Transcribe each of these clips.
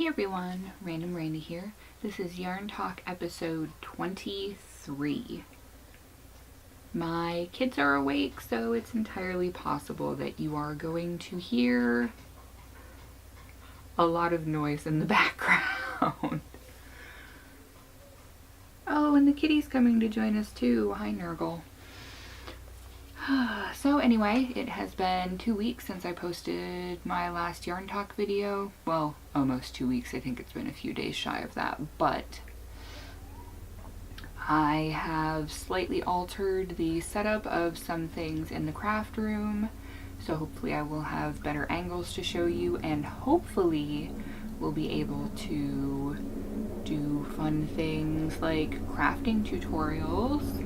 everyone, Random Randy here. This is Yarn Talk episode 23. My kids are awake, so it's entirely possible that you are going to hear a lot of noise in the background. Oh, and the kitty's coming to join us too. Hi, Nurgle. So anyway, it has been 2 weeks since I posted my last Yarn Talk video. Well, almost 2 weeks. I think it's been a few days shy of that, but I have slightly altered the setup of some things in the craft room, so hopefully I will have better angles to show you, and hopefully we'll be able to do fun things like crafting tutorials.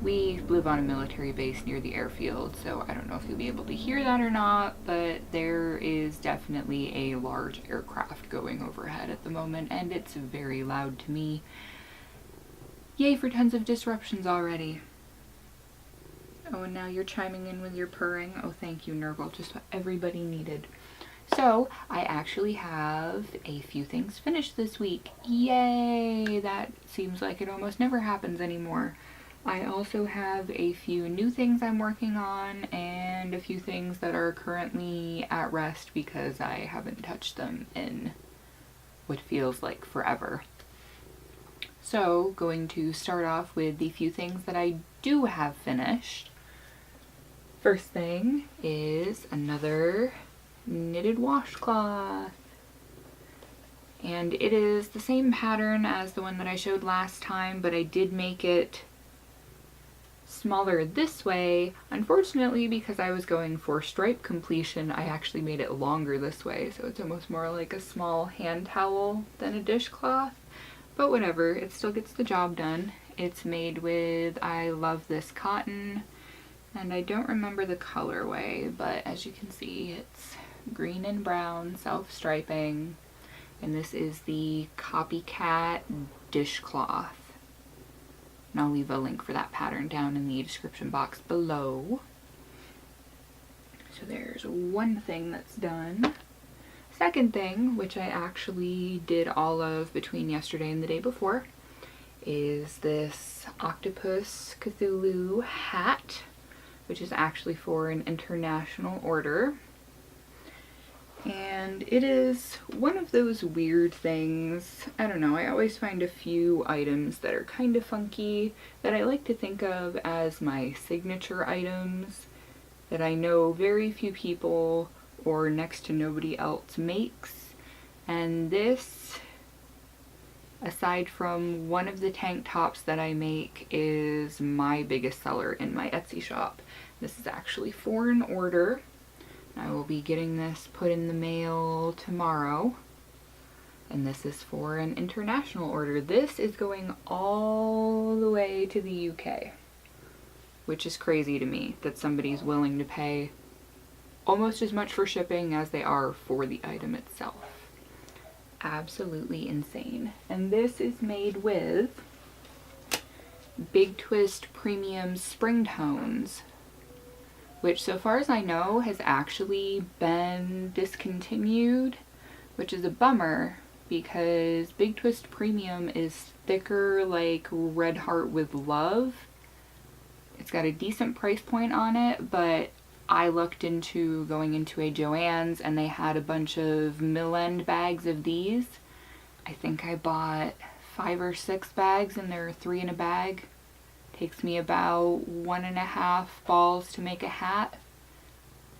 We live on a military base near the airfield, so I don't know if you'll be able to hear that or not, but there is definitely a large aircraft going overhead at the moment, and it's very loud to me. Yay for tons of disruptions already. Oh, and now you're chiming in with your purring. Oh, thank you, Nurgle, just what everybody needed. So, I actually have a few things finished this week. Yay! That seems like it almost never happens anymore. I also have a few new things I'm working on and a few things that are currently at rest because I haven't touched them in what feels like forever. So, going to start off with the few things that I do have finished. First thing is another knitted washcloth. And it is the same pattern as the one that I showed last time, but I did make it smaller this way. Unfortunately, because I was going for stripe completion, I actually made it longer this way, so it's almost more like a small hand towel than a dishcloth. But whatever, it still gets the job done. It's made with I Love This cotton, and I don't remember the colorway, but as you can see, it's green and brown self-striping, and this is the Copycat dishcloth. And I'll leave a link for that pattern down in the description box below. So there's one thing that's done. Second thing, which I actually did all of between yesterday and the day before, is this Octopus Cthulhu hat, which is actually for an international order. And it is one of those weird things, I don't know, I always find a few items that are kind of funky that I like to think of as my signature items that I know very few people or next to nobody else makes. And this, aside from one of the tank tops that I make, is my biggest seller in my Etsy shop. This is actually for an order. I will be getting this put in the mail tomorrow, and this is for an international order. This is going all the way to the UK, which is crazy to me that somebody's willing to pay almost as much for shipping as they are for the item itself. Absolutely insane. And this is made with Big Twist Premium Spring Tones, which so far as I know has actually been discontinued, which is a bummer because Big Twist Premium is thicker like Red Heart with Love. It's got a decent price point on it, but I looked into going into a Joann's and they had a bunch of mill-end bags of these. I think I bought 5 or 6 bags and there are 3 in a bag. Takes me about 1.5 balls to make a hat,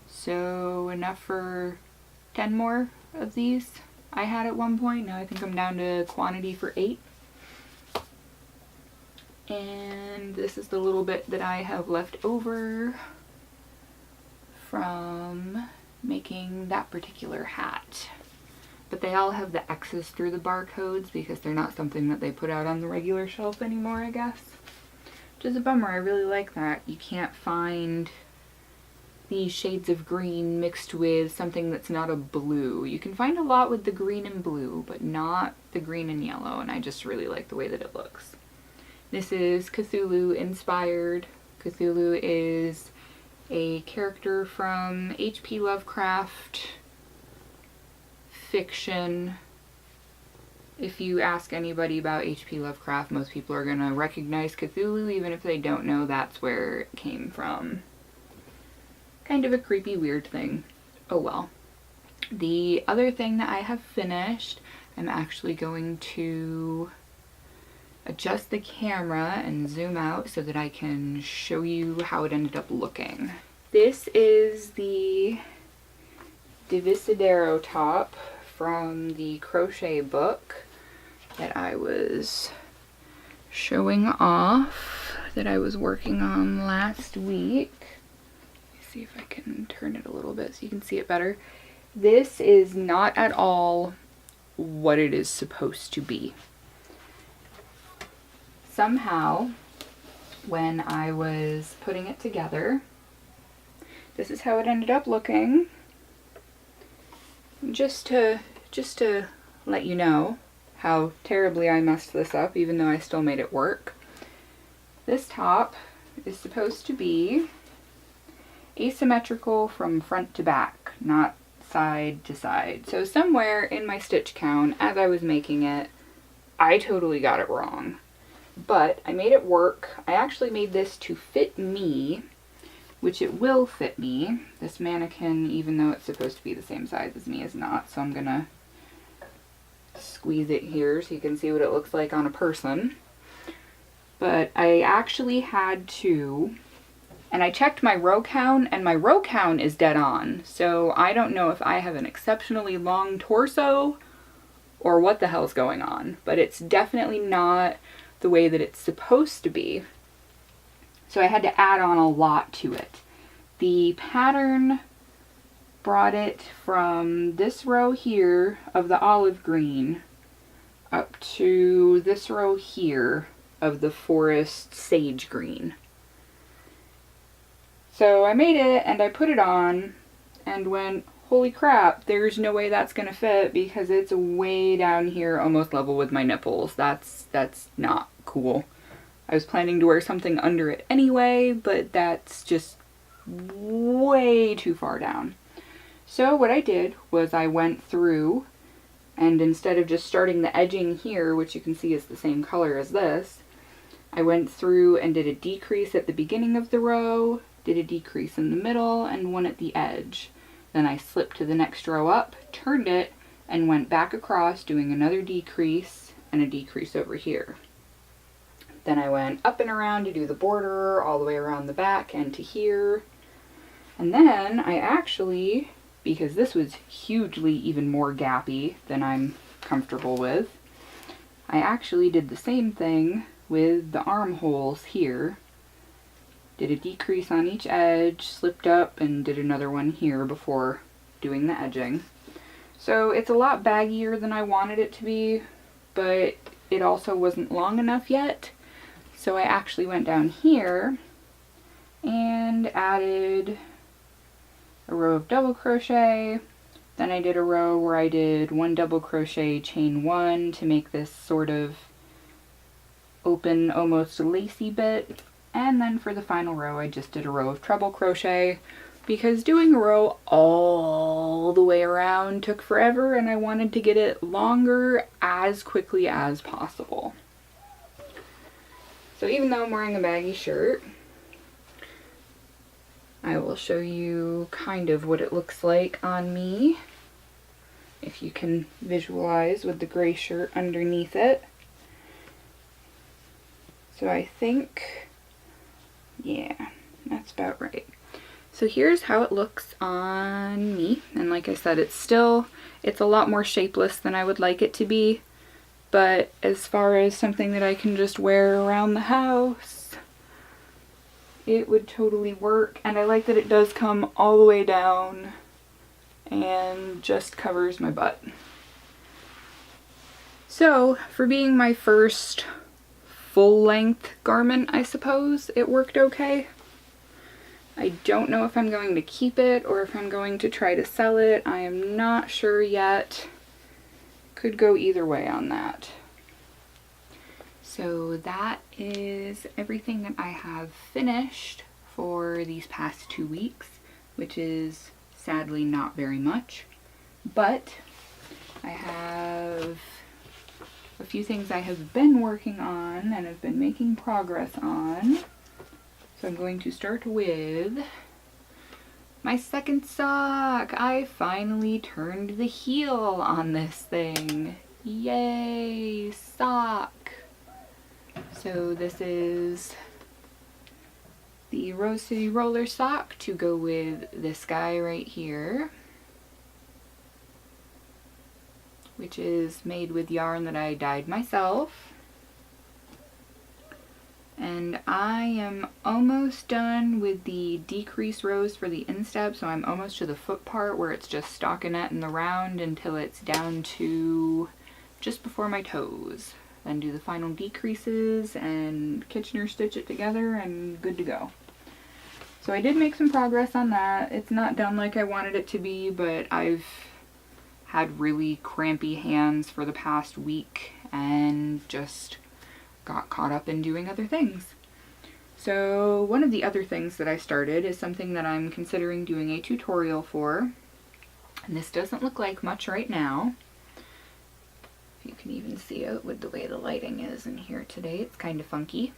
so enough for 10 more of these I had at one point. Now I think I'm down to quantity for 8. And this is the little bit that I have left over from making that particular hat. But they all have the X's through the barcodes because they're not something that they put out on the regular shelf anymore, I guess. Which is a bummer. I really like that. You can't find these shades of green mixed with something that's not a blue. You can find a lot with the green and blue, but not the green and yellow, and I just really like the way that it looks. This is Cthulhu inspired. Cthulhu is a character from H.P. Lovecraft fiction. If you ask anybody about H.P. Lovecraft, most people are gonna recognize Cthulhu, even if they don't know that's where it came from. Kind of a creepy, weird thing. Oh well. The other thing that I have finished, I'm actually going to adjust the camera and zoom out so that I can show you how it ended up looking. This is the Divisadero top from the crochet book that I was showing off, that I was working on last week. Let me see if I can turn it a little bit so you can see it better. This is not at all what it is supposed to be. Somehow, when I was putting it together, this is how it ended up looking. Just to let you know how terribly I messed this up, even though I still made it work. This top is supposed to be asymmetrical from front to back, not side to side. So somewhere in my stitch count, as I was making it, I totally got it wrong. But I made it work. I actually made this to fit me, which it will fit me. This mannequin, even though it's supposed to be the same size as me, is not. So I'm gonna squeeze it here so you can see what it looks like on a person. But I actually had to, and I checked my row count, and my row count is dead on. So I don't know if I have an exceptionally long torso or what the hell's going on, but it's definitely not the way that it's supposed to be. So I had to add on a lot to it. The pattern brought it from this row here of the olive green up to this row here of the forest sage green. So I made it and I put it on and went, holy crap, there's no way that's gonna fit because it's way down here almost level with my nipples. That's not cool. I was planning to wear something under it anyway, but that's just way too far down. So what I did was I went through, and instead of just starting the edging here, which you can see is the same color as this, I went through and did a decrease at the beginning of the row, did a decrease in the middle, and one at the edge. Then I slipped to the next row up, turned it, and went back across doing another decrease and a decrease over here. Then I went up and around to do the border all the way around the back and to here. And then I actually, because this was hugely even more gappy than I'm comfortable with, I actually did the same thing with the armholes here. Did a decrease on each edge, slipped up, and did another one here before doing the edging. So it's a lot baggier than I wanted it to be, but it also wasn't long enough yet. So I actually went down here and added a row of double crochet. Then I did a row where I did one double crochet, chain one to make this sort of open, almost lacy bit. And then for the final row, I just did a row of treble crochet because doing a row all the way around took forever and I wanted to get it longer as quickly as possible. So even though I'm wearing a baggy shirt, I will show you kind of what it looks like on me, if you can visualize with the gray shirt underneath it. So I think, yeah, that's about right. So here's how it looks on me, and like I said, it's a lot more shapeless than I would like it to be. But as far as something that I can just wear around the house, it would totally work. And I like that it does come all the way down and just covers my butt. So for being my first full-length garment, I suppose it worked okay. I don't know if I'm going to keep it or if I'm going to try to sell it. I am not sure yet. Could go either way on that. So that is everything that I have finished for these past 2 weeks, which is sadly not very much, but I have a few things I have been working on and have been making progress on. So I'm going to start with my second sock. I finally turned the heel on this thing. Yay, sock! So this is the Rose City Roller sock to go with this guy right here, which is made with yarn that I dyed myself. And I am almost done with the decrease rows for the instep, so I'm almost to the foot part where it's just stockinette in the round until it's down to just before my toes. Then do the final decreases and Kitchener stitch it together and good to go. So I did make some progress on that. It's not done like I wanted it to be, but I've had really crampy hands for the past week and just got caught up in doing other things. So one of the other things that I started is something that I'm considering doing a tutorial for. And this doesn't look like much right now. You can even see it with the way the lighting is in here today. It's kind of funky.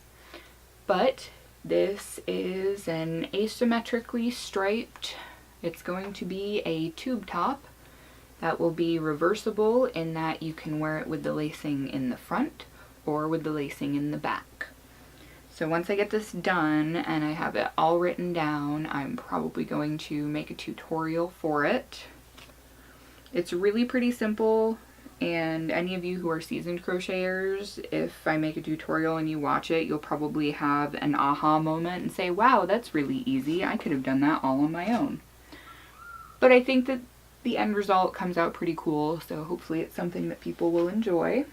But this is an asymmetrically striped, it's going to be a tube top that will be reversible in that you can wear it with the lacing in the front or with the lacing in the back. So once I get this done and I have it all written down, I'm probably going to make a tutorial for it. It's really pretty simple. And any of you who are seasoned crocheters, if I make a tutorial and you watch it, you'll probably have an aha moment and say, wow, that's really easy. I could have done that all on my own. But I think that the end result comes out pretty cool, so hopefully it's something that people will enjoy.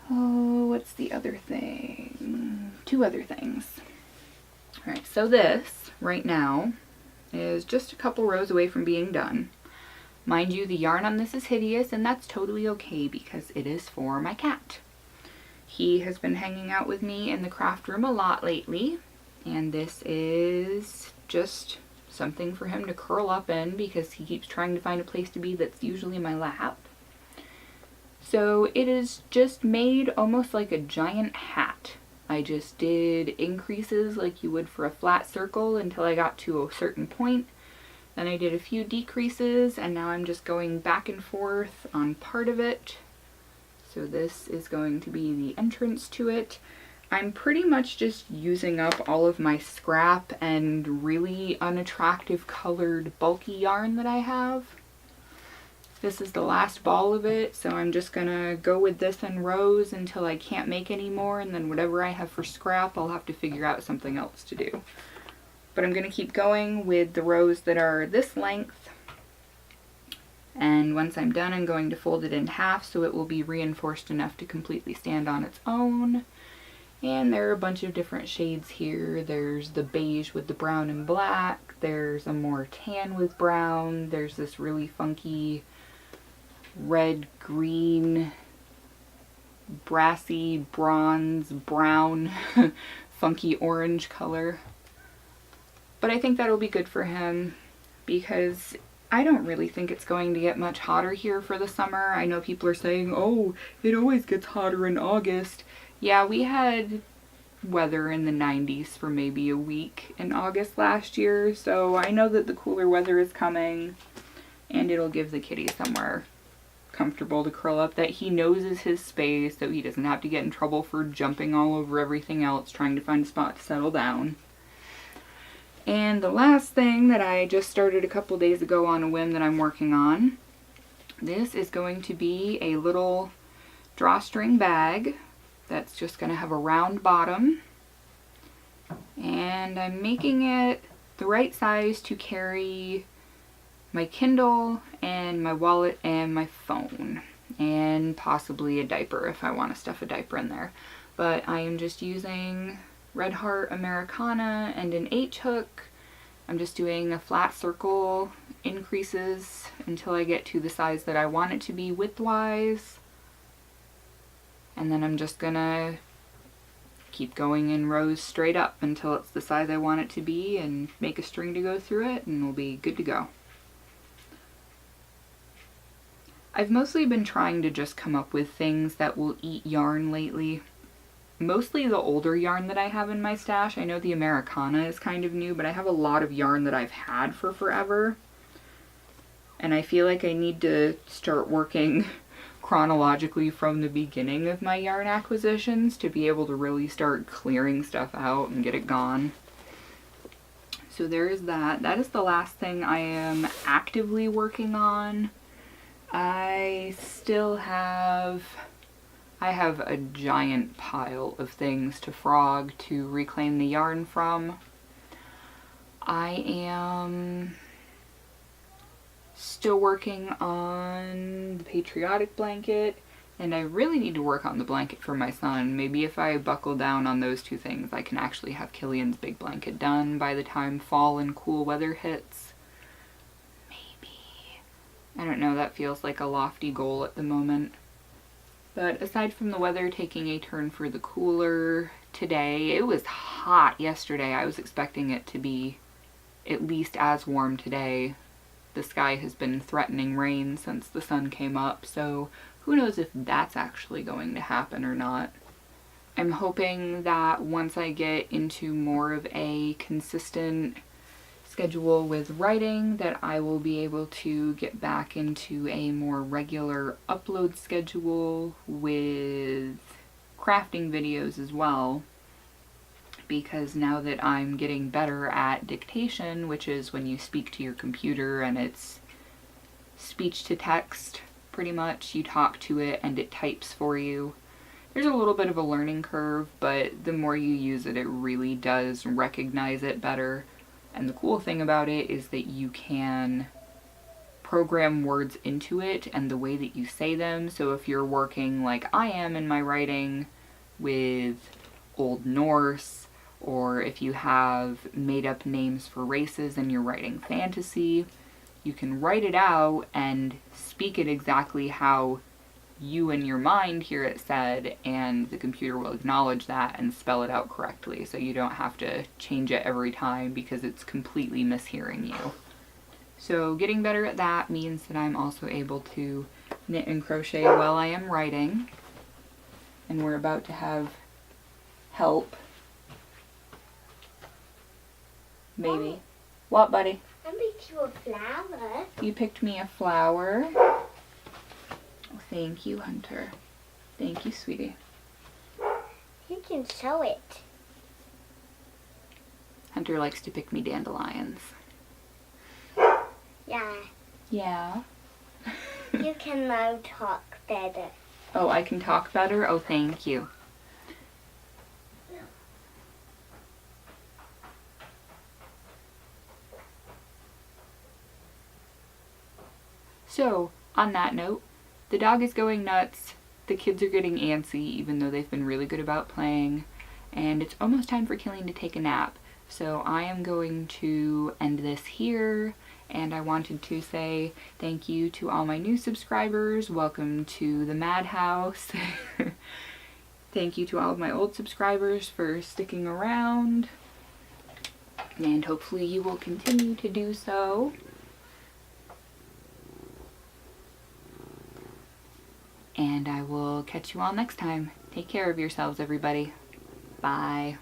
Oh, what's the other thing? 2 other things. Alright, so this, right now, is just a couple rows away from being done. Mind you, the yarn on this is hideous, and that's totally okay because it is for my cat. He has been hanging out with me in the craft room a lot lately, and this is just something for him to curl up in because he keeps trying to find a place to be that's usually my lap. So it is just made almost like a giant hat. I just did increases like you would for a flat circle until I got to a certain point. Then I did a few decreases, and now I'm just going back and forth on part of it. So this is going to be the entrance to it. I'm pretty much just using up all of my scrap and really unattractive colored bulky yarn that I have. This is the last ball of it, so I'm just gonna go with this in rows until I can't make any more, and then whatever I have for scrap, I'll have to figure out something else to do. But I'm going to keep going with the rows that are this length, and once I'm done I'm going to fold it in half so it will be reinforced enough to completely stand on its own. And there are a bunch of different shades here. There's the beige with the brown and black, there's a more tan with brown, there's this really funky red, green, brassy, bronze, brown, funky orange color. But I think that'll be good for him because I don't really think it's going to get much hotter here for the summer. I know people are saying, oh, it always gets hotter in August. Yeah, we had weather in the 90s for maybe a week in August last year, so I know that the cooler weather is coming and it'll give the kitty somewhere comfortable to curl up that he knows is his space, so he doesn't have to get in trouble for jumping all over everything else trying to find a spot to settle down. And the last thing that I just started a couple days ago on a whim that I'm working on, this is going to be a little drawstring bag that's just going to have a round bottom, and I'm making it the right size to carry my Kindle and my wallet and my phone, and possibly a diaper if I want to stuff a diaper in there. But I am just using Red Heart Americana and an H hook. I'm just doing a flat circle increases until I get to the size that I want it to be widthwise. And then I'm just gonna keep going in rows straight up until it's the size I want it to be, and make a string to go through it, and we'll be good to go. I've mostly been trying to just come up with things that will eat yarn lately. Mostly the older yarn that I have in my stash. I know the Americana is kind of new, but I have a lot of yarn that I've had for forever. And I feel like I need to start working chronologically from the beginning of my yarn acquisitions to be able to really start clearing stuff out and get it gone. So there is that. That is the last thing I am actively working on. I have a giant pile of things to frog to reclaim the yarn from. I am still working on the patriotic blanket, and I really need to work on the blanket for my son. Maybe if I buckle down on those two things, I can actually have Killian's big blanket done by the time fall and cool weather hits. Maybe. I don't know, that feels like a lofty goal at the moment. But aside from the weather taking a turn for the cooler today, it was hot yesterday. I was expecting it to be at least as warm today. The sky has been threatening rain since the sun came up, so who knows if that's actually going to happen or not. I'm hoping that once I get into more of a consistent schedule with writing, that I will be able to get back into a more regular upload schedule with crafting videos as well, because now that I'm getting better at dictation, which is when you speak to your computer and it's speech to text pretty much, you talk to it and it types for you. There's a little bit of a learning curve, but the more you use it, it really does recognize it better. And the cool thing about it is that you can program words into it and the way that you say them. So if you're working like I am in my writing with Old Norse, or if you have made up names for races and you're writing fantasy, you can write it out and speak it exactly how you in your mind hear it said, and the computer will acknowledge that and spell it out correctly, so you don't have to change it every time because it's completely mishearing you. So getting better at that means that I'm also able to knit and crochet while I am writing, and we're about to have help. Maybe. What, buddy? I picked you a flower. You picked me a flower? Oh, thank you, Hunter. Thank you, sweetie. You can sew it. Hunter likes to pick me dandelions. Yeah. Yeah. You can now talk better. Oh, I can talk better? Oh, thank you. So, on that note, the dog is going nuts, the kids are getting antsy even though they've been really good about playing, and it's almost time for Killian to take a nap. So I am going to end this here, and I wanted to say thank you to all my new subscribers. Welcome to the madhouse. Thank you to all of my old subscribers for sticking around, and hopefully you will continue to do so. And I will catch you all next time. Take care of yourselves, everybody. Bye.